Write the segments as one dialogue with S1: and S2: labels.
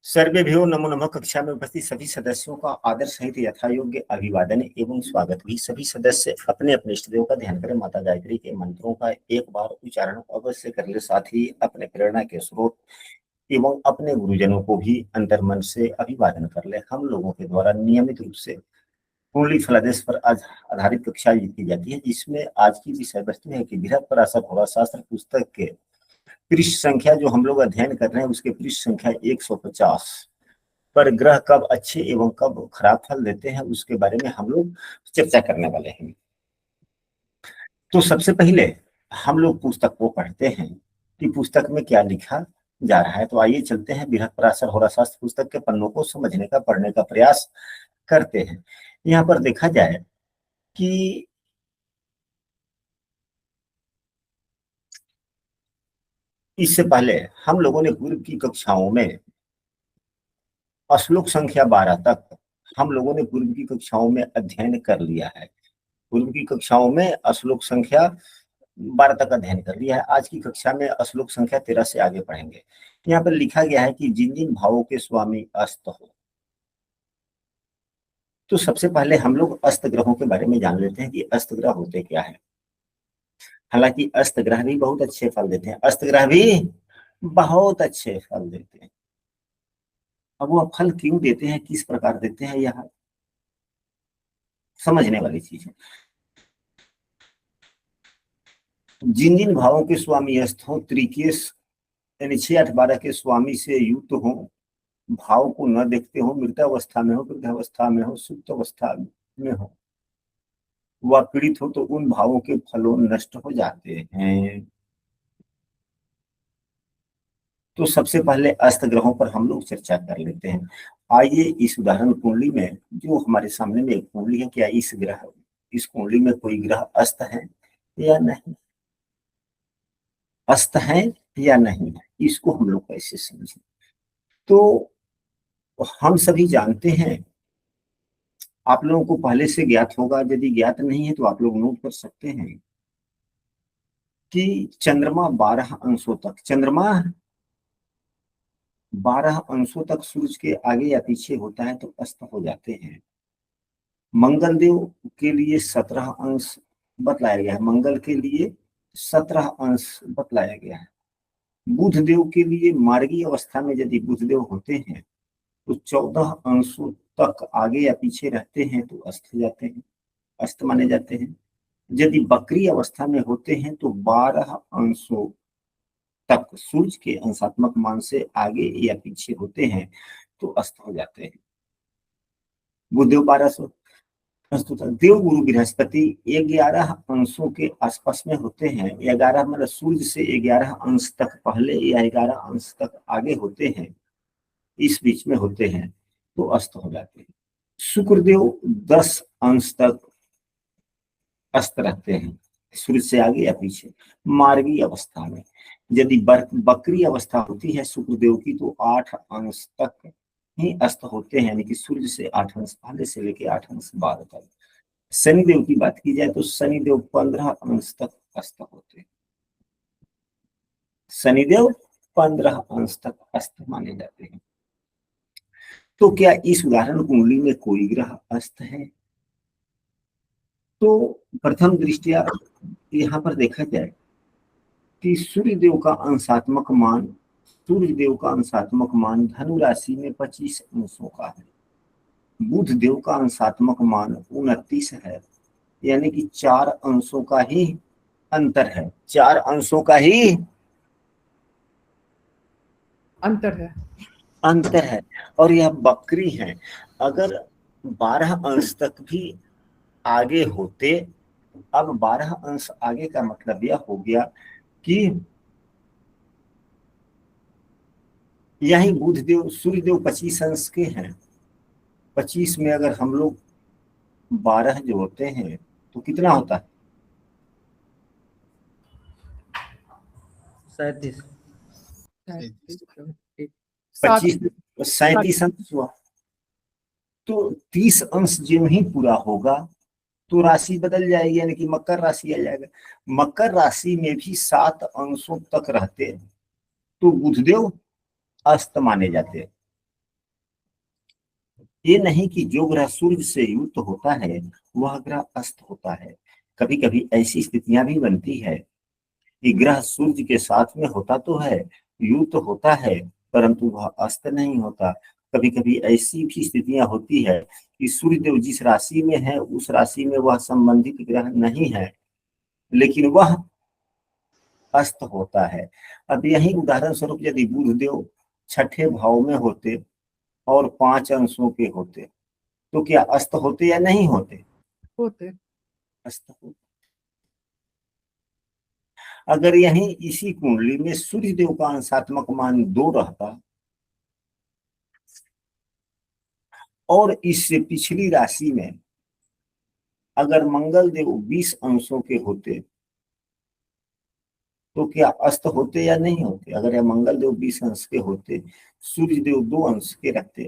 S1: सर्वेभ्यो नमो नमः। कक्षा में उपस्थित सभी सदस्यों का आदर सहित यथायोग्य अभिवादन एवं स्वागत भी। सभी सदस्य अपने अपने इष्ट देव का ध्यान करें। माता गायत्री के मंत्रों का एक बार उच्चारण अवश्य कर ले। साथ ही अपने प्रेरणा के स्रोत एवं अपने गुरुजनों को भी अंतर्मन से अभिवादन कर ले। हम लोगों के द्वारा नियमित रूप से कुंडली फलादेश पर आधारित कक्षा की जाती है, जिसमें आज की विषय वस्तु है कि बृहत् पराशर होराशास्त्र पुस्तक के पृष्ठ संख्या जो हम लोग अध्ययन कर रहे हैं उसके पृष्ठ संख्या 150 पर ग्रह कब अच्छे एवं कब खराब फल देते हैं उसके बारे में हम लोग चर्चा करने वाले हैं। तो सबसे पहले हम लोग पुस्तक को पढ़ते हैं कि पुस्तक में क्या लिखा जा रहा है। तो आइए चलते हैं, बृहत् पराशर होराशास्त्र पुस्तक के पन्नों को समझने का, पढ़ने का प्रयास करते हैं। यहाँ पर देखा जाए कि इससे पहले हम लोगों ने पूर्व की कक्षाओं में श्लोक संख्या 12 तक हम लोगों ने पूर्व की कक्षाओं में अध्ययन कर लिया है। पूर्व की कक्षाओं में श्लोक संख्या 12 तक अध्ययन कर लिया है। आज की कक्षा में श्लोक संख्या 13 से आगे पढ़ेंगे। यहाँ पर लिखा गया है कि जिन जिन भावों के स्वामी अस्त हो। तो सबसे पहले हम लोग अस्त ग्रहों के बारे में जान लेते हैं कि अस्त ग्रह होते क्या है। हालांकि अस्त ग्रह भी बहुत अच्छे फल देते हैं, अस्त ग्रह भी बहुत अच्छे फल देते हैं। अब वो फल क्यों देते हैं, किस प्रकार देते हैं, यह समझने वाली चीज है। जिन जिन भावों के स्वामी अस्त हो, त्रिकेश यानी 6, 8, 12 के स्वामी से युक्त हो, भाव को न देखते हो, मृतावस्था में हो, वृद्धावस्था में हो, सुप्त अवस्था में हो, वह पीड़ित हो, तो उन भावों के फलों नष्ट हो जाते हैं। तो सबसे पहले अस्त ग्रहों पर हम लोग चर्चा कर लेते हैं। आइए इस उदाहरण कुंडली में जो हमारे सामने में एक कुंडली है, क्या इस कुंडली में कोई ग्रह अस्त है या नहीं, अस्त है या नहीं, इसको हम लोग कैसे समझें। तो हम सभी जानते हैं, आप लोगों को पहले से ज्ञात होगा, यदि ज्ञात नहीं है तो आप लोग नोट कर सकते हैं कि चंद्रमा 12 अंशों तक, चंद्रमा 12 अंशों तक सूर्य के आगे या पीछे होता है तो अस्त हो जाते हैं। मंगल देव के लिए 17 अंश बतलाया गया है, मंगल के लिए 17 अंश बतलाया गया है। बुध देव के लिए मार्गी अवस्था में यदि बुध देव होते हैं तो 14 अंशों तक आगे या पीछे रहते हैं तो अस्त हो जाते हैं, अस्त माने जाते हैं। यदि बकरी अवस्था में होते हैं तो 12 अंशों तक सूर्य के अंशात्मक मान से आगे या पीछे होते हैं तो अस्त हो जाते हैं। बुधदेव 1200 देव गुरु बृहस्पति 11 अंशों के आसपास में होते हैं, 11 मतलब सूर्य से 11 अंश तक पहले या 11 अंश तक आगे होते हैं, इस बीच में होते हैं तो अस्त हो जाते हैं। शुक्रदेव 10 अंश तक अस्त रहते हैं, सूर्य से आगे या पीछे मार्गी अवस्था में। यदि बकरी अवस्था होती है शुक्रदेव की तो 8 अंश तक ही अस्त होते हैं, यानी कि सूर्य से 8 अंश पहले से लेके 8 अंश बाद तक। शनिदेव की बात की जाए तो शनिदेव 15 अंश तक अस्त होते हैं, शनिदेव 15 अंश तक अस्त माने जाते हैं। तो क्या इस उदाहरण कुंडली में कोई ग्रह अस्त है? तो प्रथम दृष्टिया यहाँ पर देखा जाए कि सूर्य देव का अंशात्मक मान, सूर्य देव का अंशात्मक मान धनु राशि में 25 अंशों का है। बुध देव का अंशात्मक मान 29 है, यानी कि 4 अंशों का ही अंतर है, 4 अंशों का ही अंतर है। और यह बकरी है, अगर 12 अंश तक भी आगे होते, अब 12 अंश आगे का मतलब यह हो गया कि यही बुध देव सूर्य देव 25 अंश के हैं, 25 में अगर हम लोग 12 जोड़ते हैं तो कितना होता है? 37 अंश हुआ। तो 30 अंश जो ही पूरा होगा तो राशि बदल जाएगी, यानी कि मकर राशि आ जाएगा। मकर राशि में भी 7 अंशों तक रहते हैं तो बुधदेव अस्त माने जाते हैं, ये नहीं कि जो ग्रह सूर्य से युक्त होता है वह ग्रह अस्त होता है। कभी कभी ऐसी स्थितियां भी बनती है कि ग्रह सूर्य के साथ में होता तो है, युक्त होता है, परंतु वह अस्त नहीं होता। कभी कभी ऐसी भी स्थितियां होती है कि सूर्य देव जिस राशि में है उस राशि में वह संबंधित ग्रह नहीं है, लेकिन वह अस्त होता है। अब यही उदाहरण स्वरूप यदि बुध देव छठे भाव में होते और 5 अंशों के होते तो क्या अस्त होते या नहीं होते?
S2: होते।
S1: अस्त होते। अगर यही इसी कुंडली में सूर्य देव का अंशात्मक मान 2 रहता और इससे पिछली राशि में अगर मंगल देव 20 अंशों के होते तो क्या अस्त होते या नहीं होते? अगर यह मंगल देव 20 अंश के होते, सूर्य देव 2 अंश के रहते,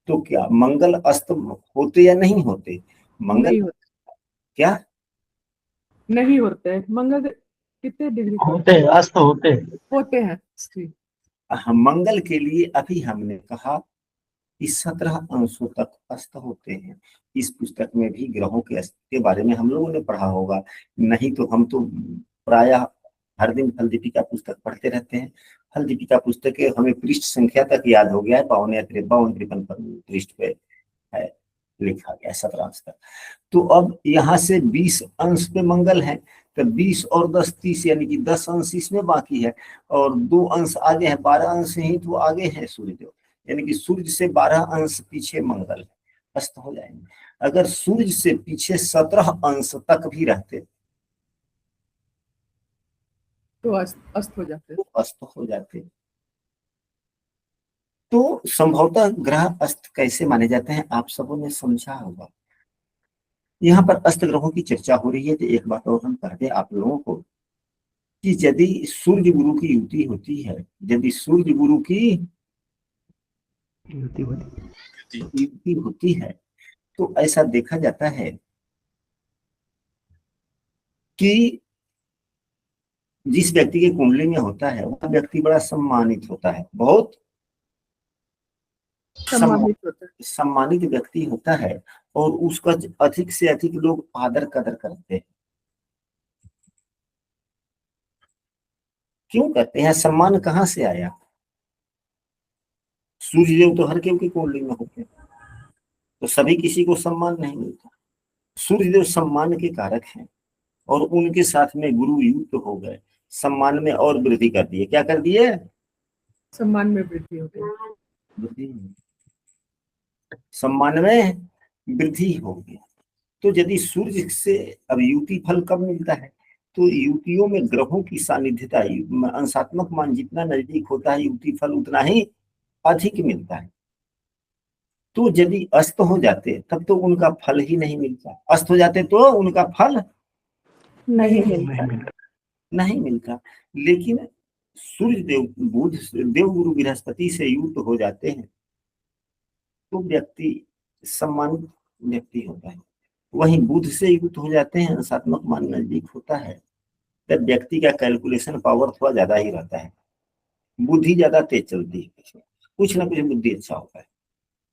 S1: तो क्या मंगल अस्त होते या नहीं होते? मंगल
S2: नहीं होते।
S1: क्या
S2: नहीं होते। मंगल कितने डिग्री पे
S3: होते हैं, अस्त होते हैं।
S2: होते हैं जी।
S1: हम मंगल के लिए अभी हमने कहा कि 17 अंशों तक अस्त होते हैं। इस पुस्तक में भी ग्रहों के अस्त के बारे में हम लोगों ने पढ़ा होगा, नहीं तो हम तो प्रायः हर दिन फल दीपिका पुस्तक पढ़ते रहते हैं। फल दीपिका पुस्तक के हमें पृष्ठ संख्या तक याद हो गया है, 52 पृष्ठ पे है, लिखा गया 17 अंश तक। तो अब यहाँ से 20 अंश पे मंगल है, तो 20 और 10 30 यानी कि 10 अंश इसमें बाकी है, और 2 अंश आगे है, 12 अंश ही तो आगे है सूर्यदेव, यानी कि सूर्य से 12 अंश पीछे मंगल है, अस्त हो जाएंगे। अगर सूर्य से पीछे 17 अंश तक भी रहते
S2: तो अस्त हो जाते।
S1: तो अस्त हो जाते। तो संभवतः ग्रह अस्त कैसे माने जाते हैं आप सबों ने समझा होगा। यहाँ पर अस्त ग्रहों की चर्चा हो रही है, तो एक बात और हम कह दें आप लोगों को कि यदि सूर्य गुरु की युति होती है, यदि सूर्य गुरु की युति होती है, तो ऐसा देखा जाता है कि जिस व्यक्ति के कुंडली में होता है वह व्यक्ति बड़ा सम्मानित होता है, बहुत
S2: सम्मानित होता है।
S1: सम्मानित व्यक्ति होता है, और उसका अधिक से अधिक लोग आदर कदर करते हैं। क्यों करते हैं? सम्मान कहाँ से आया? सूर्यदेव तो हर केव की कुंडली में होते हैं, तो सभी किसी को सम्मान नहीं मिलता। सूर्यदेव सम्मान के कारक हैं, और उनके साथ में गुरु युक्त हो गए, सम्मान में और वृद्धि कर दिए। क्या कर दिए?
S2: सम्मान में वृद्धि हो गई।
S1: वृद्धि, सम्मान में वृद्धि हो गई। तो यदि सूर्य से अब युति फल कब मिलता है? तो युतियों में ग्रहों की सानिध्यता, अंशात्मक मान जितना नजदीक होता है युति फल उतना ही अधिक मिलता है। तो यदि अस्त हो जाते तब तो उनका फल ही नहीं मिलता, अस्त हो जाते तो उनका फल
S2: नहीं मिलता।
S1: नहीं मिलता। लेकिन सूर्य देव बुध देव गुरु बृहस्पति से युक्त हो जाते हैं तो व्यक्ति सम्मानित व्यक्ति होता है। वहीं बुध से युक्त हो जाते हैं, अंशात्मक मान नजदीक होता है, तब व्यक्ति का कैलकुलेशन पावर थोड़ा ज्यादा ही रहता है, बुद्धि ज्यादा तेज चलती है, कुछ ना कुछ बुद्धि अच्छा होता है,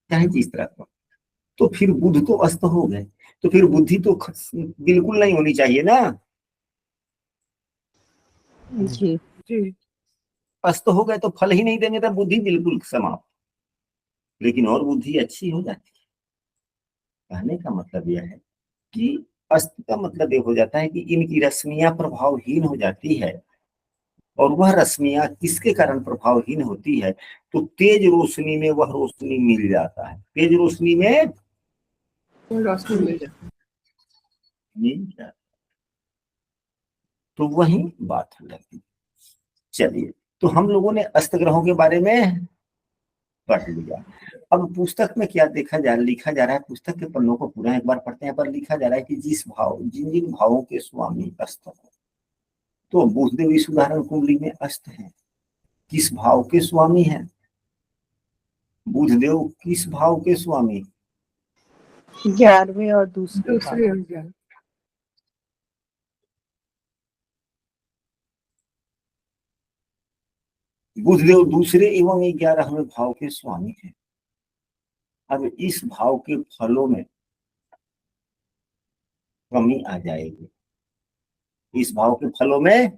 S1: चाहे जिस तरह का। तो फिर बुध तो अस्त हो गए, तो फिर बुद्धि तो बिल्कुल नहीं होनी चाहिए ना।
S4: जी
S2: जी।
S1: अस्त हो गए तो फल ही नहीं देंगे, तब बुद्धि बिल्कुल समाप्त। लेकिन और बुद्धि अच्छी हो जाती है। कहने का मतलब यह है कि अस्त का मतलब ये हो जाता है कि इनकी रश्मियां प्रभावहीन हो जाती है, और वह रश्मियां किसके कारण प्रभावहीन होती है? तो तेज रोशनी में वह रोशनी मिल जाता है, तेज रोशनी में
S2: रोशनी मिल जाती है।
S1: मिल जाता है। तो वही बात हो जाती है। चलिए, तो हम लोगों ने अस्त ग्रहों के बारे में पढ़ लिया। अब पुस्तक में क्या देखा जा लिखा जा रहा है, पुस्तक के पन्नों को पूरा एक बार पढ़ते हैं। पर लिखा जा रहा है कि जिन जिन भावों के स्वामी अस्त हो, तो बुधदेव इस उदाहरण कुंडली में अस्त है, किस भाव के स्वामी है? बुधदेव किस भाव के स्वामी?
S4: 11वें और दूसरे
S2: दूसरे
S4: भाव।
S2: अज्ञान।
S1: बुधदेव दूसरे एवं 11वें भाव के स्वामी है। अब इस भाव के फलों में कमी आ जाएगी, इस भाव के फलों में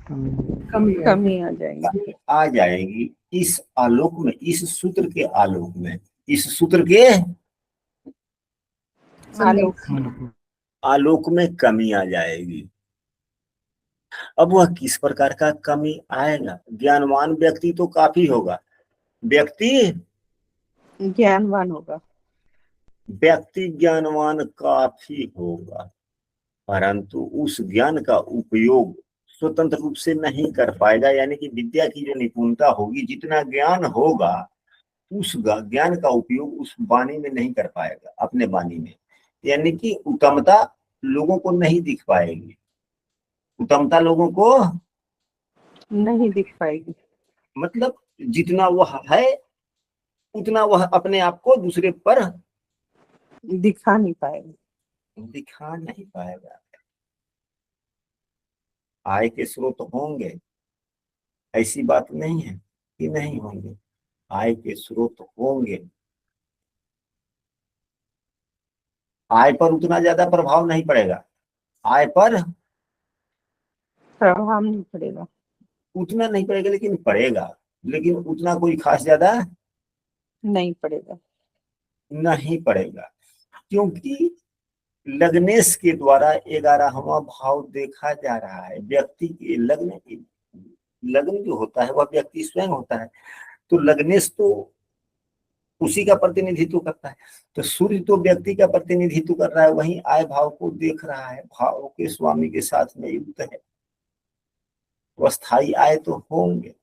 S2: कमी है।
S4: कमी आ जाएगी।
S1: आ जाएगी। इस आलोक में, इस सूत्र के आलोक में, इस सूत्र के
S4: आलोक
S1: आलोक में कमी आ जाएगी। अब वह किस प्रकार का कमी आएगा? ज्ञानवान व्यक्ति तो काफी होगा, व्यक्ति
S4: ज्ञानवान होगा।
S1: व्यक्ति ज्ञानवान काफी होगा, परंतु उस ज्ञान का उपयोग स्वतंत्र रूप से नहीं कर पाएगा। यानी कि विद्या की जो निपुणता होगी, जितना ज्ञान होगा, उस ज्ञान का उपयोग उस वाणी में नहीं कर पाएगा, अपने वाणी में। यानी कि उत्तमता लोगों को नहीं दिख पाएगी, उत्तमता लोगों को
S4: नहीं दिख पाएगी।
S1: मतलब जितना वह है उतना वह अपने आप को दूसरे पर
S4: दिखा नहीं पाएगा।
S1: दिखा नहीं पाएगा। आय के स्रोत होंगे, ऐसी बात नहीं है कि नहीं होंगे, आय के स्रोत होंगे। आय पर उतना ज्यादा प्रभाव नहीं पड़ेगा, आय पर
S4: प्रभाव नहीं पड़ेगा।
S1: उतना नहीं पड़ेगा, लेकिन पड़ेगा, लेकिन उतना कोई खास ज्यादा
S4: नहीं पड़ेगा।
S1: नहीं पड़ेगा। क्योंकि लग्नेश के द्वारा 11वां भाव देखा जा रहा है। व्यक्ति के लग्न जो होता है वह व्यक्ति स्वयं होता है, तो लग्नेश तो उसी का प्रतिनिधित्व करता है। तो सूर्य तो व्यक्ति का प्रतिनिधित्व कर रहा है, वहीं आय भाव को देख रहा है, भाव के स्वामी के साथ में युक्त है, तो स्थायी आय तो होंगे।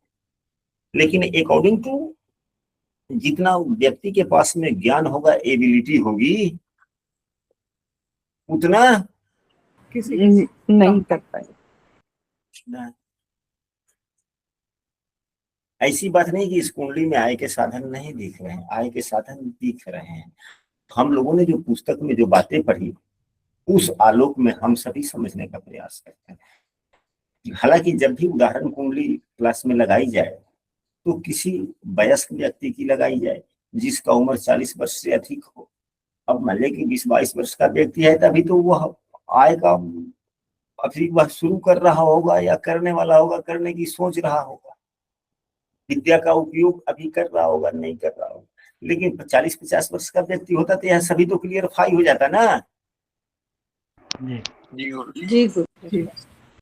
S1: लेकिन अकॉर्डिंग टू जितना व्यक्ति के पास में ज्ञान होगा, एबिलिटी होगी, उतना
S2: किसी
S4: नहीं कर पाएगा।
S1: ऐसी बात नहीं कि इस कुंडली में आय के साधन नहीं दिख रहे हैं, आय के साधन दिख रहे हैं। हम लोगों ने जो पुस्तक में जो बातें पढ़ी, उस आलोक में हम सभी समझने का प्रयास करते हैं। हालांकि जब भी उदाहरण कुंडली क्लास में लगाई जाए तो किसी वयस्क व्यक्ति की लगाई जाए जिसका उम्र 40 वर्ष से अधिक हो। अब मान लें कि 20-22 वर्ष का व्यक्ति है, तभी तो वह आय का अभी वह शुरू कर रहा होगा या करने वाला होगा, करने की सोच रहा होगा, विद्या का उपयोग अभी कर रहा होगा, नहीं कर रहा होगा। लेकिन 40-50 वर्ष का व्यक्ति होता तो यह सभी तो क्लियरफाई हो जाता ना।
S4: जी गुरु।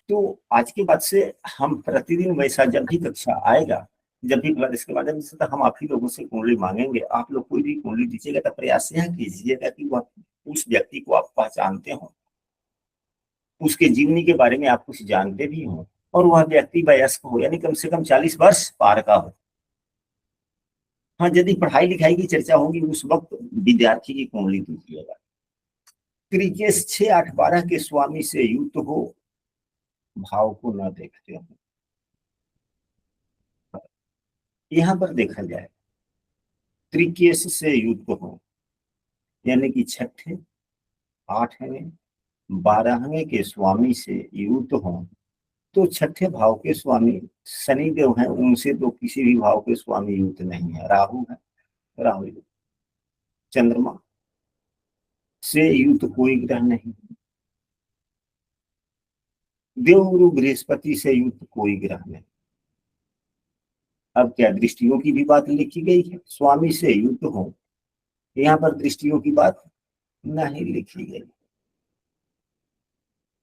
S1: तो आज के बाद से हम प्रतिदिन वैसा जब भी कक्षा आएगा, जब भी इसके माध्यम से, तो हम आप ही लोगों से कुंडली मांगेंगे। आप लोग कोई भी कुंडली दीजिएगा तो प्रयास यह कीजिएगा कि वह उस व्यक्ति को आप पहचानते हो, उसके जीवनी के बारे में आप कुछ जानते भी हो, और वह व्यक्ति वयस्क हो, यानी कम से कम 40 वर्ष पार का हो। हाँ, यदि पढ़ाई लिखाई की चर्चा होगी उस वक्त विद्यार्थी की कुंडली दीजिएगा। क्रिकेश 6-8-12 के स्वामी से युक्त हो, भाव को न देखते हो। यहां पर देखा जाए त्रिकेश से युक्त हो, यानी कि 6ठे 8वें 12वें के स्वामी से युक्त हो, तो 6ठे भाव के स्वामी शनिदेव हैं, उनसे तो किसी भी भाव के स्वामी युक्त नहीं है। राहु है, राहु युक्त। चंद्रमा से युक्त कोई ग्रह नहीं। देवगुरु बृहस्पति से युक्त कोई ग्रह नहीं। अब क्या दृष्टियों की भी बात लिखी गई है? स्वामी से युक्त हो, यहाँ पर दृष्टियों की बात नहीं लिखी गई।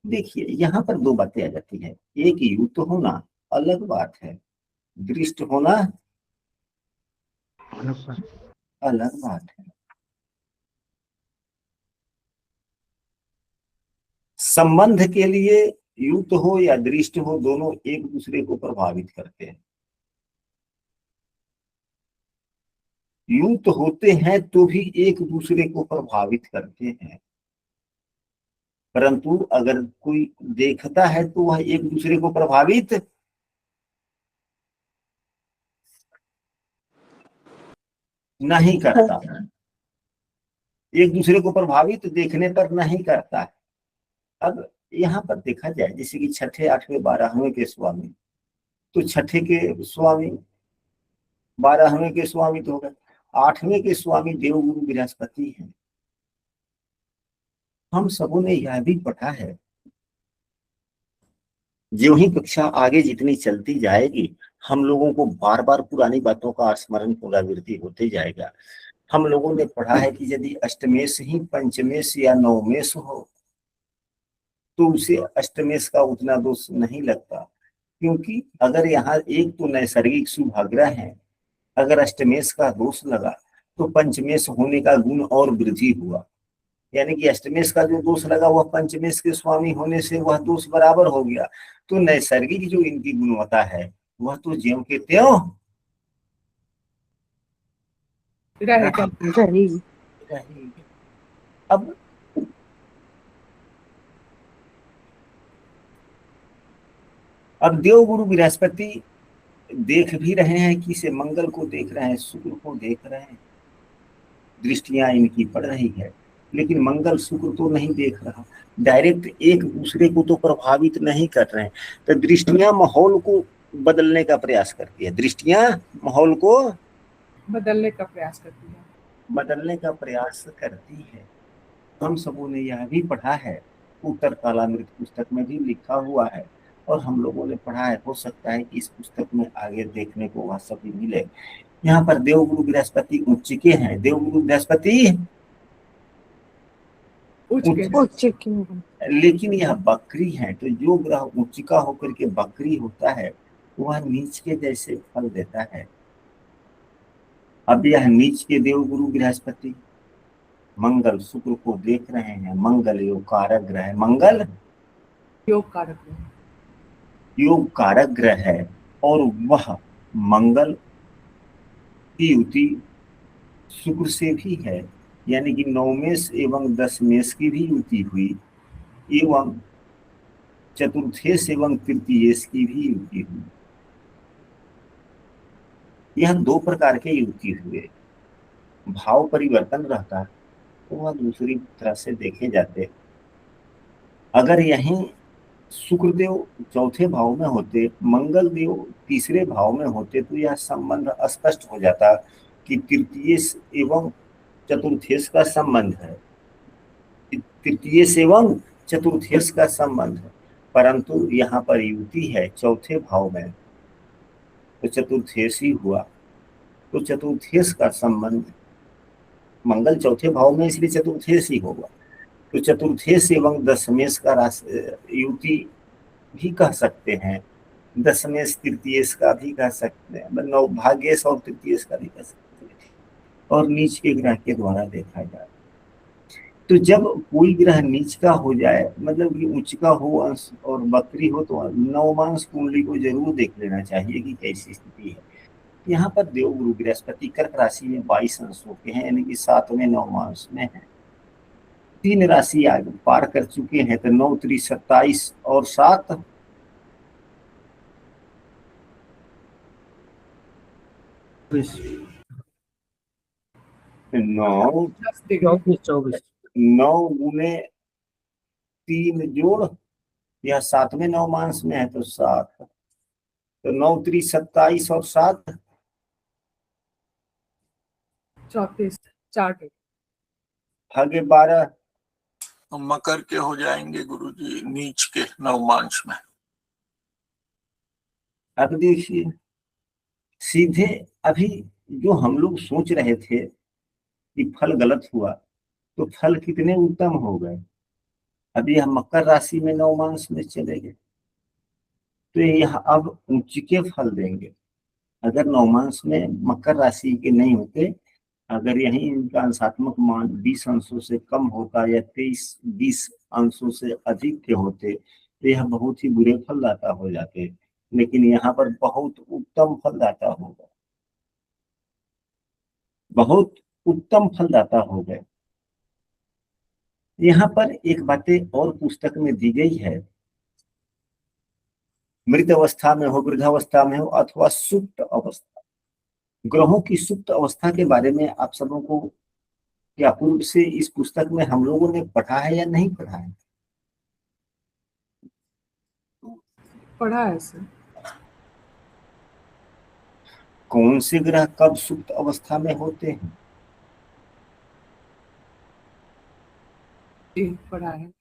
S1: देखिए यहाँ पर दो बातें आ जाती है। एक, युक्त होना अलग बात है, दृष्ट होना अलग बात है। संबंध के लिए युक्त हो या दृष्ट हो, दोनों एक दूसरे को प्रभावित करते हैं। युक्त होते हैं तो भी एक दूसरे को प्रभावित करते हैं, परंतु अगर कोई देखता है तो वह एक दूसरे को प्रभावित नहीं करता। एक दूसरे को प्रभावित देखने पर नहीं करता है। अब यहाँ पर देखा जाए जैसे कि 6ठे 8वें 12वें के स्वामी, तो 6ठे के स्वामी 12वें के स्वामी तो हो गए, 8वें के स्वामी देवगुरु बृहस्पति हैं। हम सबों ने यह भी पढ़ा है, जो ही कक्षा आगे जितनी चलती जाएगी हम लोगों को बार बार पुरानी बातों का स्मरण पुनरावृत्ति होते जाएगा। हम लोगों ने पढ़ा है कि यदि अष्टमेश ही पंचमेश या नवमेश हो तो उसे अष्टमेश का उतना दोष नहीं लगता, क्योंकि अगर यहाँ एक तो नैसर्गिक शुभाग्रह है, अगर अष्टमेश का दोष लगा तो पंचमेश होने का गुण और वृद्धि हुआ, यानी कि अष्टमेश का जो दोष लगा वह पंचमेश के स्वामी होने से वह दोष बराबर हो गया। तो नैसर्गिक जो इनकी गुणवत्ता है वह तो ज्यों के त्यों
S2: रहेगा।
S4: रहेगी।
S1: रहेगी। अब देवगुरु बृहस्पति देख भी रहे हैं कि से मंगल को देख रहे हैं, शुक्र को देख रहे हैं, दृष्टियां इनकी पड़ रही है, लेकिन मंगल शुक्र तो नहीं देख रहा, डायरेक्ट एक दूसरे को तो प्रभावित नहीं कर रहे हैं। तो दृष्टियां माहौल को बदलने का प्रयास करती है, दृष्टियां माहौल को
S2: बदलने का प्रयास करती है,
S1: बदलने का प्रयास करती है। हम सबों ने यह भी पढ़ा है, उत्तर कालामृत पुस्तक में भी लिखा हुआ है और हम लोगों ने पढ़ा है, हो सकता है कि इस पुस्तक में आगे देखने को वह सभी मिले। यहाँ पर देवगुरु बृहस्पति उच्च के हैं, देवगुरु बृहस्पति
S2: उच्च के,
S1: लेकिन यह बकरी है, तो जो ग्रह उच्चिका होकर के बकरी होता है वह नीच के जैसे फल देता है। अब यह नीच के देवगुरु बृहस्पति मंगल शुक्र को देख रहे हैं, मंगल योग कारक ग्रह है, मंगल
S2: योग कारक है,
S1: योग कारक ग्रह है और वह मंगल की युति शुक्र से भी है, यानी कि नवमेश एवं दशमेश की भी युति हुई एवं चतुर्थेश एवं तृतीयेश की भी युति हुई। यह दो प्रकार के युति हुए। भाव परिवर्तन रहता तो वह दूसरी तरह से देखे जाते। अगर यहीं शुक्रदेव चौथे भाव में होते, मंगल देव तीसरे भाव में होते तो यह संबंध स्पष्ट हो जाता कि तृतीयेश एवं चतुर्थेश का संबंध है, तृतीयेश एवं चतुर्थेश का संबंध है, परंतु यहाँ पर युति है चौथे भाव में तो चतुर्थेश ही हुआ, तो चतुर्थेश का संबंध, मंगल चौथे भाव में इसलिए चतुर्थेश ही होगा, तो चतुर्थेश एवं दशमेश का युति भी कह सकते हैं, दशमेश तृतीयेश का भी कह सकते हैं, नवभाग्येश और तृतीयेश का भी कह सकते हैं, और नीच के ग्रह के द्वारा देखा जाए। तो जब कोई ग्रह नीच का हो जाए, मतलब कि उच्च का हो अंश और बकरी हो, तो नवमांश कुंडली को जरूर देख लेना चाहिए कि कैसी स्थिति है। यहाँ पर देवगुरु बृहस्पति कर्क राशि में 22 अंशों के हैं, यानी कि 7वें नवमांश में है। 3 राशि आगे पार कर चुके हैं, तो 9 3 27 और 7 9
S2: 24
S1: 9 गुने 3 जोड़, यह 7वें नवमांश में है तो 7, तो 9 3 27 और 7
S2: 34 4
S1: आगे 12
S3: मकर के हो जाएंगे गुरुजी नीच के नवमांश में।
S1: अब देखिए सीधे अभी जो हम लोग सोच रहे थे कि फल गलत हुआ, तो फल कितने उत्तम हो गए। अभी हम मकर राशि में नवमांश में चले गए तो यह अब उच्च के फल देंगे। अगर नवमांश में मकर राशि के नहीं होते, अगर यही इनका अंशात्मक मान 20 अंशों से कम होता या 23-20 अंशों से अधिक के होते तो यह बहुत ही बुरे फलदाता हो जाते, लेकिन यहाँ पर बहुत उत्तम फलदाता होगा, बहुत उत्तम फलदाता हो गए। यहाँ पर एक बातें और पुस्तक में दी गई है, मृत अवस्था में हो, वृद्धावस्था में हो अथवा सुप्त अवस्था, ग्रहों की सुप्त अवस्था के बारे में आप सबों को क्या पूर्व से इस पुस्तक में हम लोगों ने पढ़ा है या नहीं पढ़ा है?
S2: पढ़ा है सर।
S1: कौन से ग्रह कब सुप्त अवस्था में होते हैं?
S2: जी पढ़ा है।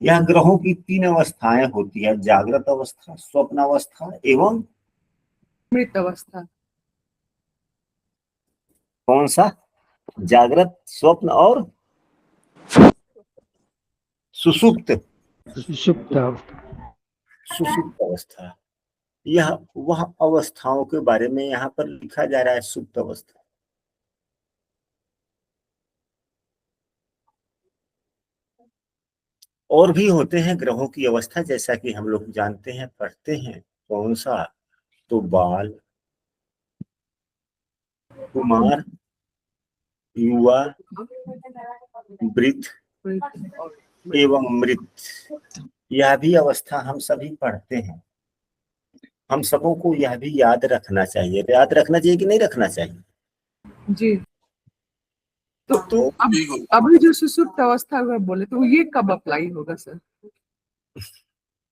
S1: यह ग्रहों की 3 अवस्थाएं होती है, जागृत अवस्था, स्वप्न अवस्था एवं
S2: मृत अवस्था।
S1: कौन सा? जागृत, स्वप्न और सुषुप्त।
S5: सुषुप्त अवस्था।
S1: सुषुप्त अवस्था, यह वह अवस्थाओं के बारे में यहाँ पर लिखा जा रहा है, सुप्त अवस्था। और भी होते हैं ग्रहों की अवस्था, जैसा कि हम लोग जानते हैं, पढ़ते हैं। कौन सा? तो बाल, कुमार, युवा, वृद्ध एवं मृत। यह भी अवस्था हम सभी पढ़ते हैं। हम सबों को यह भी याद रखना चाहिए। याद रखना चाहिए कि नहीं रखना चाहिए?
S2: जी। तो
S1: तो
S2: अब
S3: जी गुरु।
S2: अभी जो सुषुप्त अवस्था अगर बोले तो ये कब अप्लाई होगा सर?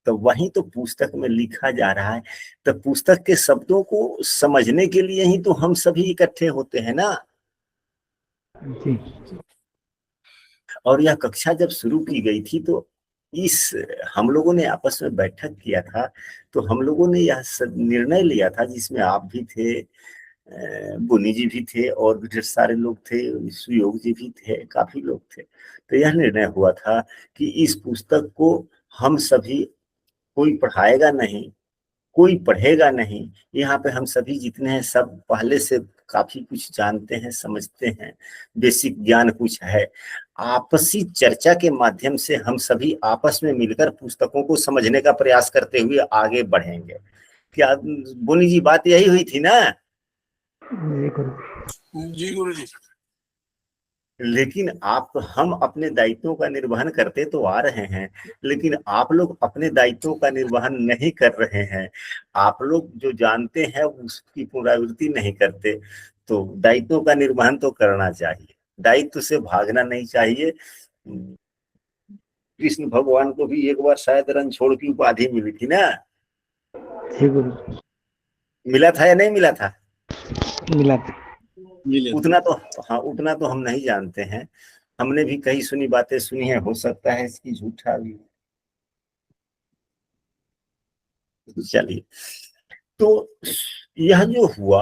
S1: तो वही तो पुस्तक में लिखा जा रहा है। तो पुस्तक के शब्दों को समझने के लिए ही तो हम सभी इकट्ठे होते हैं ना।
S5: जी।
S1: और यह कक्षा जब शुरू की गई थी तो इस हम लोगों ने आपस में बैठक किया था, तो हम लोगों ने यह निर्णय लिया था, जिसमें आप भी थे, बुनी जी भी थे, और भी ढेर सारे लोग थे, सुयोग जी भी थे, काफी लोग थे। तो यह निर्णय हुआ था कि इस पुस्तक को हम सभी, कोई पढ़ाएगा नहीं, कोई पढ़ेगा नहीं। यहाँ पे हम सभी जितने हैं सब पहले से काफी कुछ जानते हैं, समझते हैं, बेसिक ज्ञान कुछ है। आपसी चर्चा के माध्यम से हम सभी आपस में मिलकर पुस्तकों को समझने का प्रयास करते हुए आगे बढ़ेंगे। क्या बोनी जी, बात यही हुई थी ना?
S3: जी गुरु जी।
S1: लेकिन हम अपने दायित्वों का निर्वहन करते तो आ रहे हैं, लेकिन आप लोग अपने दायित्वों का निर्वहन नहीं कर रहे हैं। आप लोग जो जानते हैं उसकी पुनरावृत्ति नहीं करते। तो दायित्वों का निर्वहन तो करना चाहिए, दायित्व से भागना नहीं चाहिए। कृष्ण भगवान को भी एक बार शायद रणछोड़ की उपाधि मिली थी ना?
S5: जी गुरु।
S1: मिला था या नहीं मिला था?
S5: मिला था।
S1: उतना तो, हाँ, उतना तो हम नहीं जानते हैं। हमने भी कई सुनी बातें सुनी है, हो सकता है इसकी झूठा भी। चलिए, तो यह जो हुआ,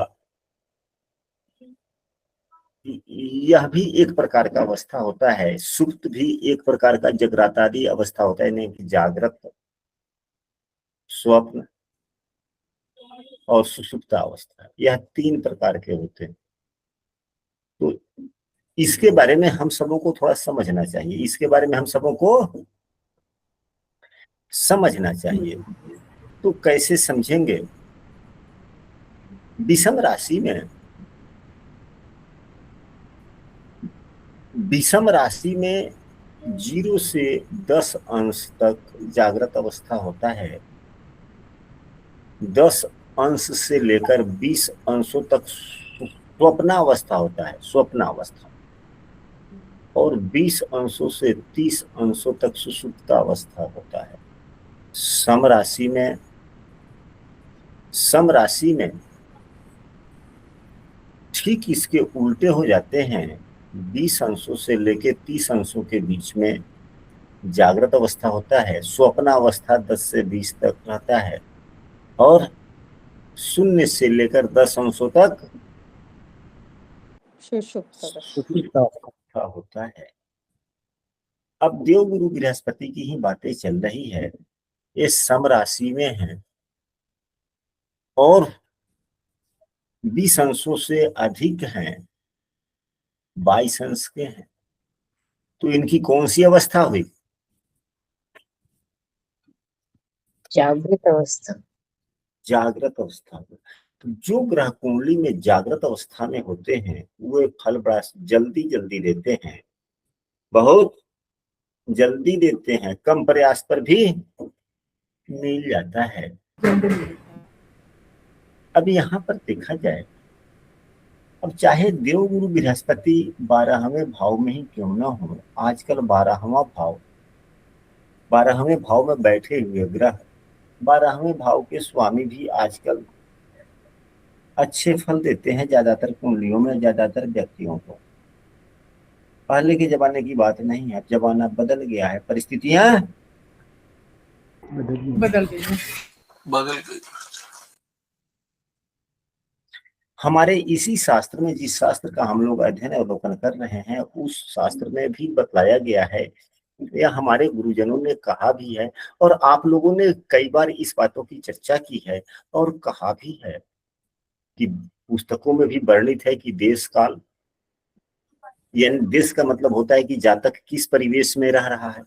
S1: यह भी एक प्रकार का अवस्था होता है। सुप्त भी एक प्रकार का जगरातादि अवस्था होता है, नहीं कि जागृत, स्वप्न और सुषुप्ता अवस्था, यह 3 प्रकार के होते हैं। तो इसके बारे में हम सबों को थोड़ा समझना चाहिए, इसके बारे में हम सबों को समझना चाहिए। तो कैसे समझेंगे? विषम राशि में, विषम राशि में 0 से 10 अंश तक जागृत अवस्था होता है। 10 अंश से लेकर 20 अंशों तक स्वप्नावस्था होता है, स्वप्नावस्था। और 20 अंशों से 30 अंशों तक सुषुप्तावस्था होता है। सम राशि में ठीक इसके उल्टे हो जाते हैं। 20 अंशों से लेकर 30 अंशों के बीच में जागृत अवस्था होता है। स्वप्नावस्था 10 से 20 तक रहता है, और 0 से लेकर 10 अंशों तक
S4: सुषुप्त
S1: अवस्था होता है। अब देवगुरु बृहस्पति की ही बातें चल रही है। ये सम राशि में है और 20 अंशों से अधिक हैं, 22 अंश के हैं। तो इनकी कौन सी अवस्था हुई?
S4: जागृत अवस्था।
S1: जागृत अवस्था में। तो जो ग्रह कुंडली में जागृत अवस्था में होते हैं वे फल बड़ा जल्दी जल्दी देते हैं, बहुत जल्दी देते हैं, कम प्रयास पर भी मिल जाता है।
S2: जल्दी मिलता है।
S1: अब यहाँ पर देखा जाए, अब चाहे देवगुरु बृहस्पति 12वें भाव में ही क्यों ना हो, आजकल 12वें भाव में बैठे हुए ग्रह 12वें भाव के स्वामी भी आजकल अच्छे फल देते हैं ज्यादातर कुंडलियों में, ज्यादातर व्यक्तियों को। पहले के जमाने की बात नहीं है, अब जमाना बदल गया है, परिस्थितियां
S2: बदल गई है।
S3: बदल गई।
S1: हमारे इसी शास्त्र में, जिस शास्त्र का हम लोग अध्ययन अवलोकन कर रहे हैं, उस शास्त्र में भी बतलाया गया है, या हमारे गुरुजनों ने कहा भी है, और आप लोगों ने कई बार इस बातों की चर्चा की है और कहा भी है कि पुस्तकों में भी वर्णित है कि देश काल, यानी देश का मतलब होता है कि जातक किस परिवेश में रह रहा है,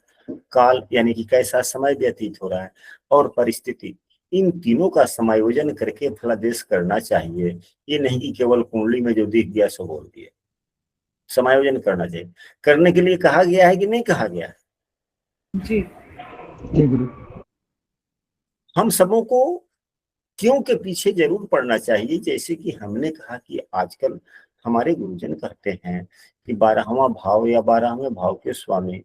S1: काल यानी कि कैसा समय व्यतीत हो रहा है, और परिस्थिति, इन तीनों का समायोजन करके फलादेश करना चाहिए। ये नहीं कि केवल कुंडली में जो दिख गया सो बोल दिया, समायोजन करना चाहिए। करने के लिए कहा गया है कि नहीं कहा गया है?
S2: जी
S5: जी गुरु।
S1: हम सबों को क्यों के पीछे जरूर पड़ना चाहिए। जैसे कि हमने कहा कि आजकल हमारे गुरुजन कहते हैं कि 12वां भाव या 12वें भाव के स्वामी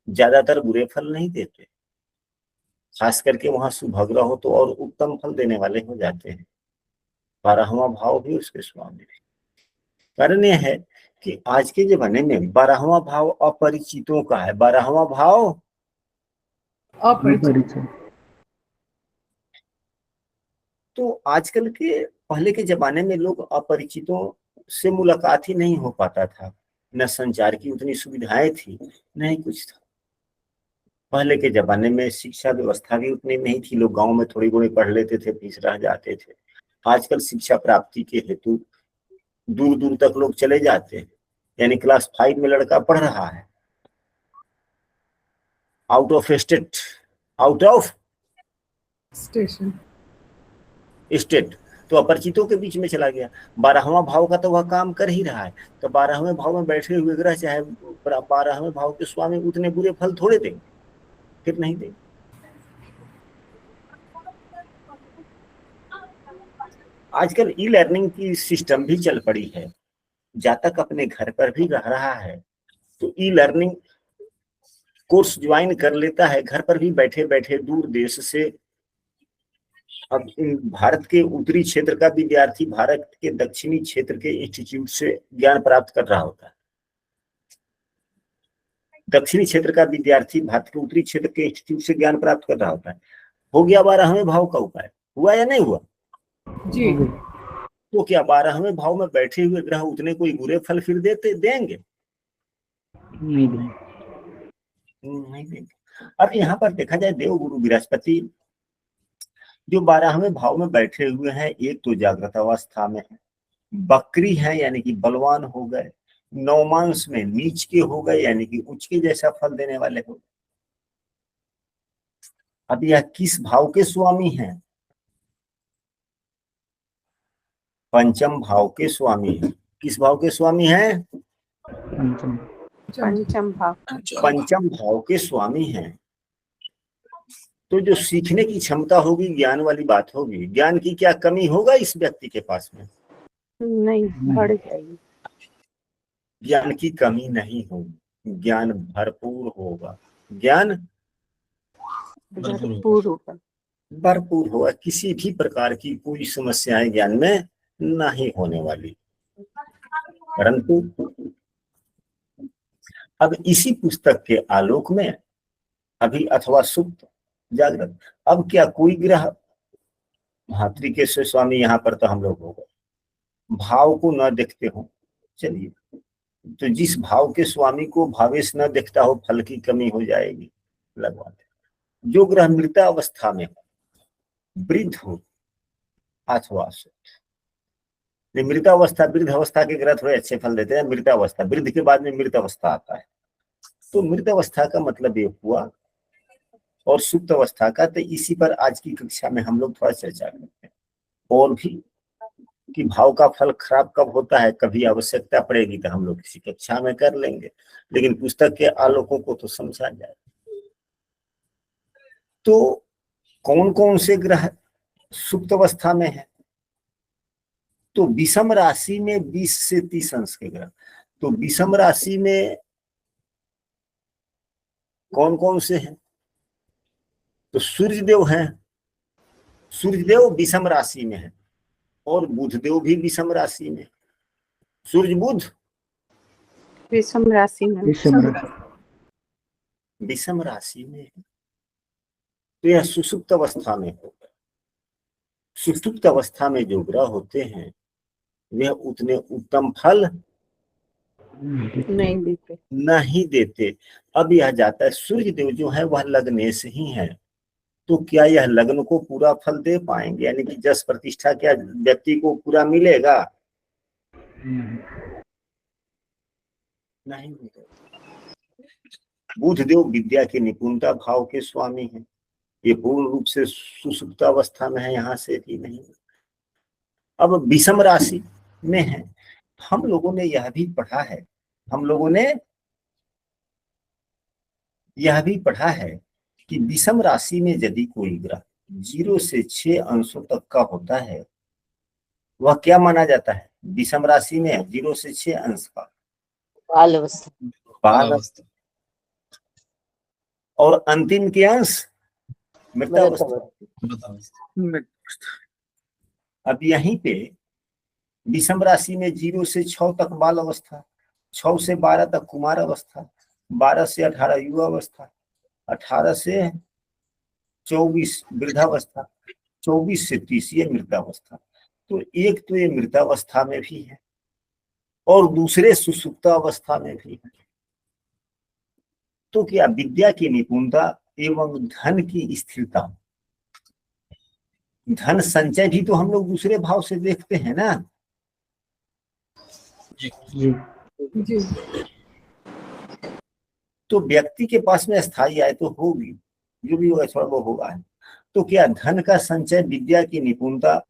S1: ज्यादातर बुरे फल नहीं देते, खास करके वहां शुभग्रह हो तो और उत्तम फल देने वाले हो जाते हैं। 12वां भाव भी उसके स्वामी है। कारण यह है कि आज के जमाने में 12वां भाव अपरिचितों का है। 12वां भाव
S2: अपरिचित।
S1: तो आजकल के, पहले के जमाने में लोग अपरिचितों से मुलाकात ही नहीं हो पाता था, न संचार की उतनी सुविधाएं थी, नहीं कुछ था। पहले के जमाने में शिक्षा व्यवस्था भी उतनी नहीं थी, लोग गांव में थोड़ी बहुत पढ़ लेते थे, फीस रह जाते थे। आजकल शिक्षा प्राप्ति के हेतु दूर दूर तक लोग चले जाते हैं। यानी क्लास 5 में लड़का पढ़ रहा है out of state, out of
S2: station,
S1: state, तो अपरिचितों के बीच में चला गया। 12वां भाव का तो वह काम कर ही रहा है, तो 12वें भाव में बैठे हुए ग्रह चाहे 12वें भाव के स्वामी उतने बुरे फल थोड़े देंगे, फिर नहीं देंगे। आजकल ई लर्निंग की सिस्टम भी चल पड़ी है, जातक अपने घर पर भी रह रहा है तो ई लर्निंग कोर्स ज्वाइन कर लेता है, घर पर भी बैठे बैठे दूर देश से। अब भारत के उत्तरी क्षेत्र का विद्यार्थी भारत के दक्षिणी क्षेत्र के इंस्टीट्यूट से ज्ञान प्राप्त कर रहा होता है, दक्षिणी क्षेत्र का विद्यार्थी भारत के उत्तरी क्षेत्र के इंस्टीट्यूट से ज्ञान प्राप्त कर रहा होता है। हो गया 12वें भाव का उपाय, हुआ या नहीं हुआ?
S2: जी
S1: तो क्या 12वें भाव में बैठे हुए ग्रह उतने कोई बुरे फल फिर देंगे?
S5: नहीं देंगे।
S1: नहीं देंगे। अब यहाँ पर देखा जाए, देवगुरु बृहस्पति जो 12वें भाव में बैठे हुए हैं, एक तो जागृत अवस्था में है, बकरी है यानी कि बलवान हो गए, नौमांश में नीच के हो गए यानी कि उच्च के जैसा फल देने वाले हो। अब यह किस भाव के स्वामी हैं? पंचम भाव के स्वामी हैं। किस भाव के स्वामी हैं?
S5: पंचम।
S4: पंचम भाव।
S1: पंचम भाव के स्वामी हैं। तो जो सीखने की क्षमता होगी, ज्ञान वाली बात होगी, ज्ञान की क्या कमी होगा इस व्यक्ति के पास में?
S4: नहीं, बढ़ जाएगी।
S1: ज्ञान की कमी नहीं होगी, ज्ञान भरपूर होगा, ज्ञान
S4: भरपूर होगा।
S1: भरपूर होगा। किसी भी प्रकार की कोई समस्याएं ज्ञान में नहीं होने वाली। परंतु अब इसी पुस्तक के आलोक में अभी अथवा सुप्त जागृत, अब क्या कोई ग्रह भातृके से स्वामी, यहाँ पर तो हम लोग हो गए, भाव को न देखते हो, चलिए, तो जिस भाव के स्वामी को भावेश न देखता हो, फल की कमी हो जाएगी, लगवा दे। जो ग्रह मृतावस्था में हो, वृद्ध हो अथवा मृतावस्था, वृद्ध अवस्था के ग्रह थोड़े अच्छे फल देते हैं, मृतावस्था, वृद्ध के बाद में मृतावस्था आता है। तो मृतावस्था का मतलब ये हुआ, और सुप्त अवस्था का, तो इसी पर आज की कक्षा में हम लोग थोड़ा चर्चा करते हैं। और भी कि भाव का फल खराब कब होता है, कभी आवश्यकता पड़ेगी तो हम लोग किसी कक्षा में कर लेंगे, लेकिन पुस्तक के आलोकों को तो समझा जाए। तो कौन कौन से ग्रह सुप्त अवस्था में है? तो विषम राशि में 20 से 30 अंश के ग्रह। तो विषम राशि में कौन कौन से हैं? तो सूर्यदेव हैं, सूर्यदेव विषम राशि में है, और बुधदेव भी विषम राशि में। सूर्य बुध
S4: विषम राशि में।
S5: विषम राशि।
S1: विषम राशि में है, तो यह सुषुप्त अवस्था में होगा। सुषुप्त अवस्था में जो ग्रह होते हैं वह उतने उत्तम फल
S4: नहीं देते।
S1: नहीं देते। अब यह जाता है, सूर्य देव जो है वह लग्नेश ही है, तो क्या यह लग्न को पूरा फल दे पाएंगे? यानी कि जस प्रतिष्ठा क्या व्यक्ति को पूरा मिलेगा? नहीं मिलेगा। बुध देव विद्या की निपुणता भाव के स्वामी हैं, ये पूर्ण रूप से सुसुप्त अवस्था में है, यहाँ से भी नहीं। अब विषम राशि में है, हम लोगों ने यह भी पढ़ा है, हम लोगों ने यह भी पढ़ा है कि विषम राशि में यदि कोई ग्रह 0 से 6 अंशों तक का होता है, वह क्या माना जाता है? विषम राशि में 0 से 6 अंश का
S4: बाल अवस्था।
S1: बाल अवस्था, और अंतिम के अंश मृतावस्था। अब यहीं पे विषम राशि में 0 से 6 तक बाल अवस्था, 6 से 12 तक कुमार अवस्था, 12 से 18 युवा अवस्था, 18 से 24 वृद्धावस्था, 24 से 30 ये मृतावस्था। तो एक तो ये मृतावस्था में भी है और दूसरे सुसुप्तावस्था में भी है। तो क्या विद्या की निपुणता एवं धन की स्थिरता, धन संचय भी तो हम लोग दूसरे भाव से देखते हैं ना।
S5: जी
S2: जी
S1: तो व्यक्ति के पास में स्थायी आय तो होगी, जो भी होगा थोड़ा वो होगा। तो क्या धन का संचय विद्या की निपुणता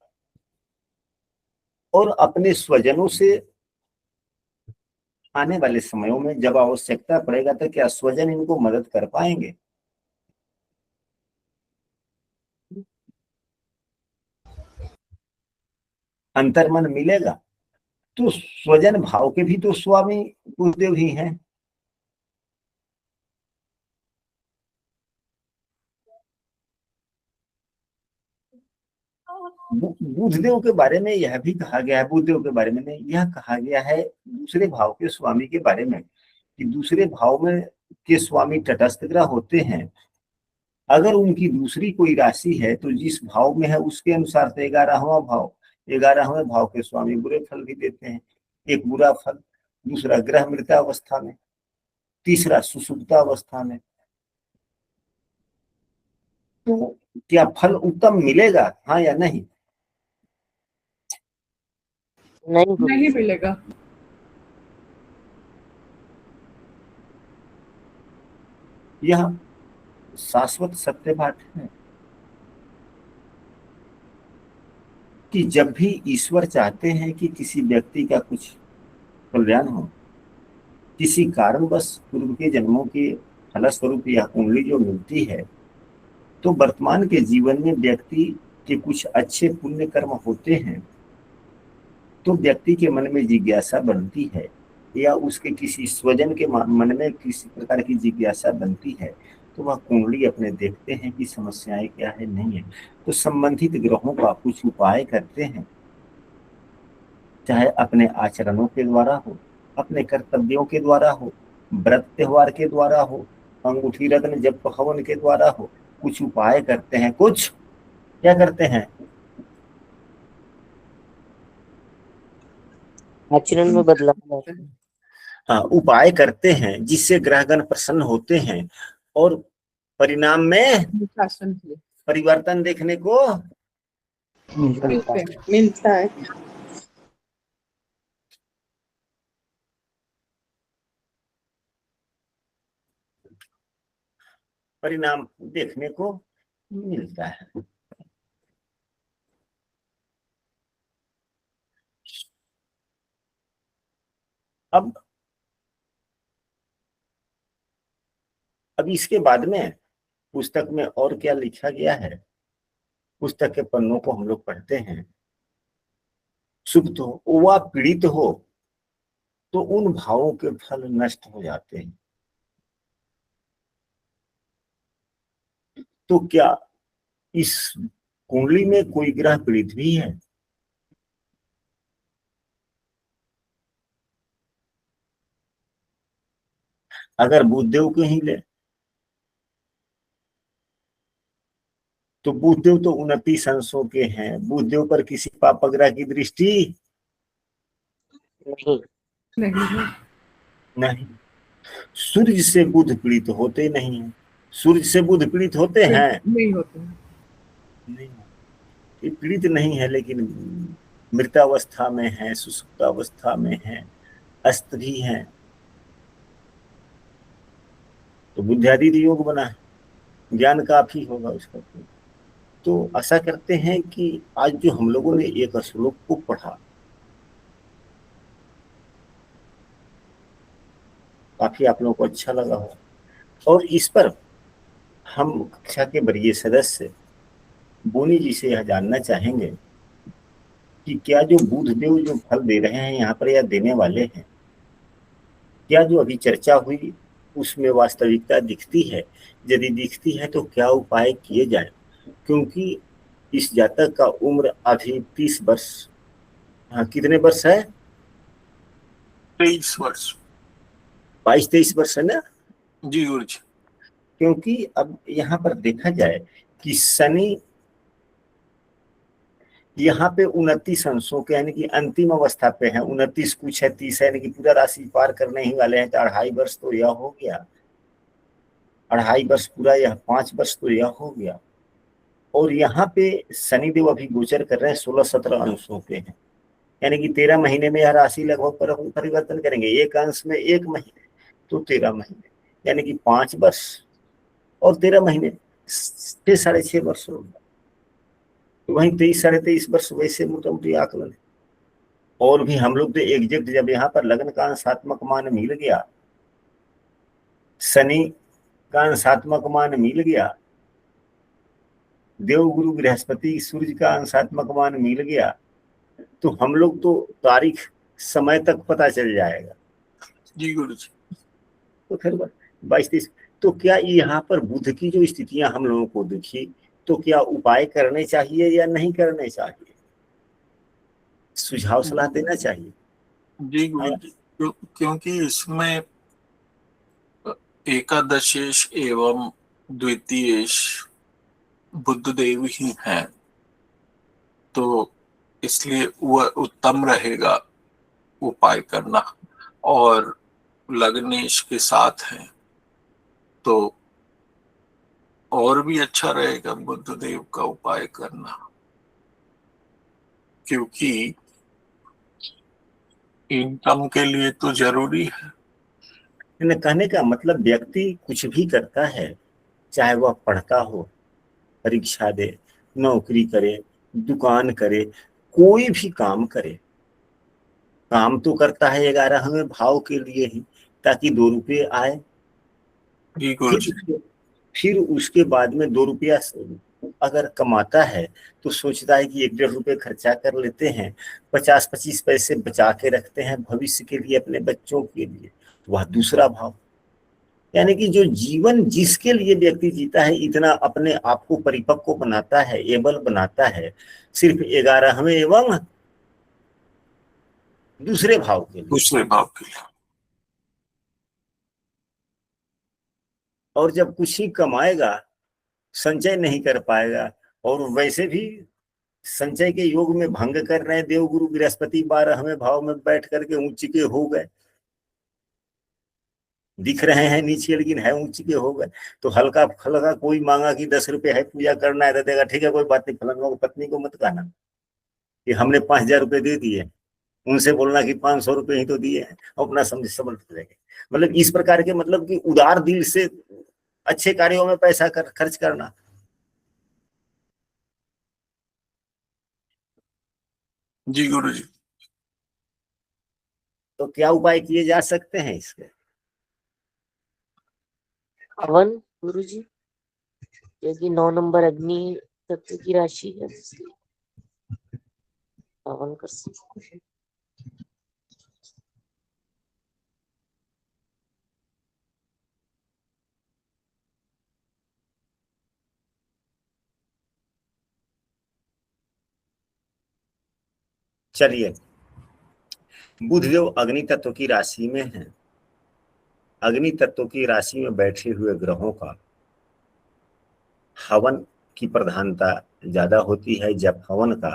S1: और अपने स्वजनों से आने वाले समयों में जब आवश्यकता पड़ेगा तो क्या स्वजन इनको मदद कर पाएंगे? अंतर्मन मिलेगा। तो स्वजन भाव के भी तो स्वामी गुरुदेव ही हैं। बुधदेव के बारे में यह भी कहा गया है, बुधदेव के बारे में नहीं, यह कहा गया है दूसरे भाव के स्वामी के बारे में कि दूसरे भाव में के स्वामी तटस्थ ग्रह होते हैं, अगर उनकी दूसरी कोई राशि है तो जिस भाव में है उसके अनुसार से 11वां भाव, 11वें भाव के स्वामी बुरे फल भी देते हैं। एक बुरा फल, दूसरा ग्रह मृतावस्था में, तीसरा सुसुप्तावस्था में। तो क्या फल उत्तम मिलेगा, हाँ या नहीं?
S2: नहीं मिलेगा।
S1: यह शाश्वत सत्य बात है कि जब भी ईश्वर चाहते हैं कि किसी व्यक्ति का कुछ कल्याण हो, किसी कारणवश पूर्व के जन्मों के फलस्वरूप या कुंडली जो मिलती है, तो वर्तमान के जीवन में व्यक्ति के कुछ अच्छे पुण्य कर्म होते हैं, तो व्यक्ति के मन में जिज्ञासा बनती है या उसके किसी स्वजन के मन में किसी प्रकार की जिज्ञासा बनती है, तो वह कुंडली अपने देखते हैं कि समस्याएं क्या है, नहीं है, तो संबंधित ग्रहों का कुछ उपाय करते हैं, चाहे अपने आचरणों के द्वारा हो, अपने कर्तव्यों के द्वारा हो, व्रत त्योहार के द्वारा हो, अंगूठी रत्न जप हवन के द्वारा हो, कुछ उपाय करते हैं। कुछ क्या करते हैं?
S4: आचरण में बदलाव।
S1: हाँ, उपाय करते हैं जिससे ग्रहगण प्रसन्न होते हैं और परिणाम में परिवर्तन देखने को
S4: मिलता है।
S1: परिणाम देखने को मिलता है। अब इसके बाद में पुस्तक में और क्या लिखा गया है, पुस्तक के पन्नों को हम लोग पढ़ते हैं। सुप्त हो व पीड़ित हो तो उन भावों के फल नष्ट हो जाते हैं। तो क्या इस कुंडली में कोई ग्रह पीड़ित भी है? अगर बुधदेव को ही ले तो बुधदेव तो 29 अंशों के हैं। बुधदेव पर किसी पाप ग्रह की दृष्टि
S4: नहीं।
S2: नहीं है।
S1: नहीं। सूर्य से बुध पीड़ित होते नहीं है। सूर्य से बुध पीड़ित होते हैं?
S2: नहीं होते हैं।
S1: नहीं, ये पीड़ित नहीं है, लेकिन मृतावस्था में है, सुषुप्तावस्था में है, अस्त भी है, तो बुद्धियादि योग बना है, ज्ञान काफी होगा उसका। तो आशा करते हैं कि आज जो हम लोगों ने एक श्लोक को पढ़ा, काफी आप लोगों को अच्छा लगा हो। और इस पर हम कक्षा के वरीय सदस्य बोनी जी से यह जानना चाहेंगे कि क्या जो बुधदेव जो फल दे रहे हैं यहाँ पर या देने वाले हैं, क्या जो अभी चर्चा हुई उसमें वास्तविकता दिखती है? यदि दिखती है तो क्या उपाय किए जाए? क्योंकि इस जातक का उम्र अभी 30 वर्ष, हाँ कितने वर्ष है?
S3: 23 वर्ष।
S1: 22-23 वर्ष है ना?
S3: जी गुरु जी।
S1: क्योंकि अब यहाँ पर देखा जाए कि शनि यहाँ पे 29 अंशों के यानी कि अंतिम अवस्था पे है। 29 कुछ है, 30 है, यानी कि पूरा राशि पार करने ही वाले हैं। तो 2.5 वर्ष तो यह हो गया, 2.5 वर्ष पूरा, यह 5 वर्ष तो यह हो गया। और यहाँ पे शनिदेव अभी गोचर कर रहे हैं 16-17 अंशों पे हैं, यानी कि 13 महीने में यह राशि लगभग परिवर्तन करेंगे। एक अंश में 1 महीने तो 13 महीने, यानी कि 5 वर्ष और 13 महीने, 6-6.5 वर्ष हो गया। तो वहीं 23-23.5 वर्ष वैसे मोटा मोटी आकलन है। और भी हम लोग तो एग्जैक्ट जब यहाँ पर लग्न का अंशात्मक मान मिल गया, शनि का अंशात्मक मान मिल गया, देव गुरु बृहस्पति सूर्य का अंशात्मक मान मिल गया, तो हम लोग तो तारीख समय तक पता चल जाएगा।
S3: जी गुरु जी।
S1: तो फिर 22-23, तो क्या यहाँ पर बुध की जो स्थितियां हम लोगों को दिखी, तो क्या उपाय करने चाहिए या नहीं करने चाहिए? सुझाव सलाह देना चाहिए।
S3: जी गुरु जी। क्योंकि इसमें एकादशेश एवं द्वितीयेश बुद्धदेव ही हैं, तो इसलिए वह उत्तम रहेगा उपाय करना। और लग्नेश के साथ है तो और भी अच्छा रहेगा बुद्धदेव का उपाय करना, क्योंकि इनकम के लिए तो जरूरी है।
S1: कहने का मतलब व्यक्ति कुछ भी करता है, चाहे वह पढ़ता हो, परीक्षा दे, नौकरी करे, दुकान करे, कोई भी काम करे, काम तो करता है 11वें भाव के लिए ही, ताकि 2 रुपये आए।
S3: जी गुरु जी।
S1: फिर उसके बाद में 2 रुपया अगर कमाता है तो सोचता है कि 1-1.5 रुपये खर्चा कर लेते हैं, 50-25 पैसे बचा के रखते हैं भविष्य के लिए, अपने बच्चों के लिए। वह दूसरा भाव, यानी कि जो जीवन जिसके लिए व्यक्ति जीता है, इतना अपने आप को परिपक्व बनाता है, एबल बनाता है, सिर्फ 11वें एवं दूसरे भाव के लिए।
S3: दूसरे भाव के लिए।
S1: और जब कुछ ही कमाएगा, संचय नहीं कर पाएगा। और वैसे भी संचय के योग में भंग कर रहे हैं देव गुरु बृहस्पति 12वें भाव में बैठ करके उच्च के हो गए, दिख रहे हैं नीचे लेकिन है उच्च के हो गए। तो हल्का फल्का कोई मांगा कि 10 रुपए है, पूजा करना है, तो देगा ठीक है कोई बात नहीं, फलाना को पत्नी को मत कहना कि हमने 5,000 रुपए दे दिए, उनसे बोलना कि 500 रुपए ही तो दिए हैं, अपना समझ समझ लेंगे। मतलब इस प्रकार के, मतलब कि उदार दिल से अच्छे कार्यों में पैसा खर्च करना।
S3: जी गुरु जी।
S1: तो क्या उपाय किए जा सकते हैं इसके?
S4: हवन गुरु जी, क्योंकि 9 नंबर अग्नि तत्व की राशि है, इसलिए हवन कर सकते हैं।
S1: चलिए, बुधदेव अग्नि तत्व की राशि में है। अग्नि तत्व की राशि में बैठे हुए ग्रहों का हवन की प्रधानता ज्यादा होती है जब हवन का।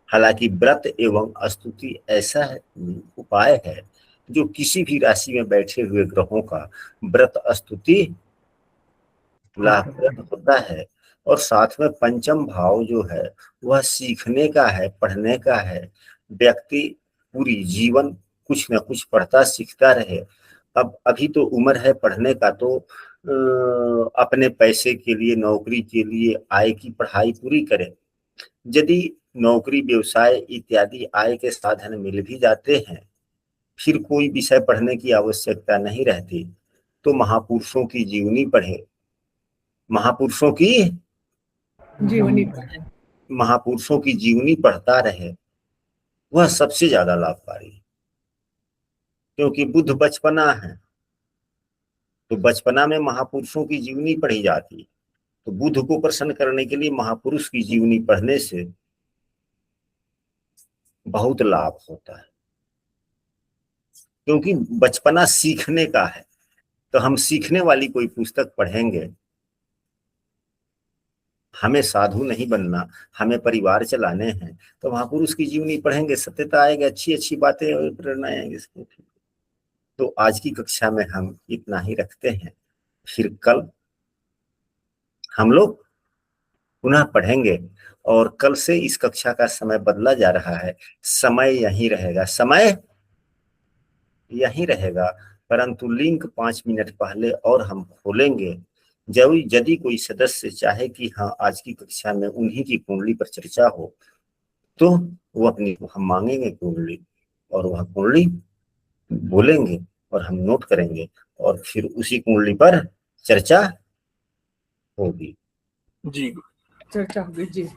S1: हालांकि व्रत एवं स्तुति ऐसा उपाय है जो किसी भी राशि में बैठे हुए ग्रहों का व्रत स्तुति लाभप्रद होता है। और साथ में पंचम भाव जो है वह सीखने का है, पढ़ने का है। व्यक्ति पूरी जीवन कुछ न कुछ पढ़ता सीखता रहे। अब अभी तो उम्र है पढ़ने का, तो अपने पैसे के लिए, नौकरी के लिए आय की पढ़ाई पूरी करें। यदि नौकरी, व्यवसाय इत्यादि आय के साधन मिल भी जाते हैं, फिर कोई विषय पढ़ने की आवश्यकता नहीं रहती, तो महापुरुषों की जीवनी पढ़े। महापुरुषों की
S2: जीवनी
S1: महापुरुषों की जीवनी पढ़ता रहे, वह सबसे ज्यादा लाभकारी है। क्योंकि बुद्ध बचपना है, तो बचपना में महापुरुषों की जीवनी पढ़ी जाती है। तो बुद्ध को प्रसन्न करने के लिए महापुरुष की जीवनी पढ़ने से बहुत लाभ होता है। क्योंकि बचपना सीखने का है, तो हम सीखने वाली कोई पुस्तक पढ़ेंगे। हमें साधु नहीं बनना, हमें परिवार चलाने हैं, तो महापुरुष की जीवनी पढ़ेंगे, सत्यता आएगी, अच्छी अच्छी बातें और प्रेरणा आएंगी। तो आज की कक्षा में हम इतना ही रखते हैं। फिर कल हम लोग पुनः पढ़ेंगे, और कल से इस कक्षा का समय बदला जा रहा है। समय यही रहेगा, समय यही रहेगा, परंतु लिंक 5 मिनट पहले और हम खोलेंगे। जब यदि कोई सदस्य चाहे कि हाँ आज की कक्षा में उन्हीं की कुंडली पर चर्चा हो, तो वो अपनी हम मांगेंगे कुंडली, और वह कुंडली बोलेंगे और हम नोट करेंगे, और फिर उसी कुंडली पर चर्चा होगी।
S3: जी
S2: चर्चा होगी जी।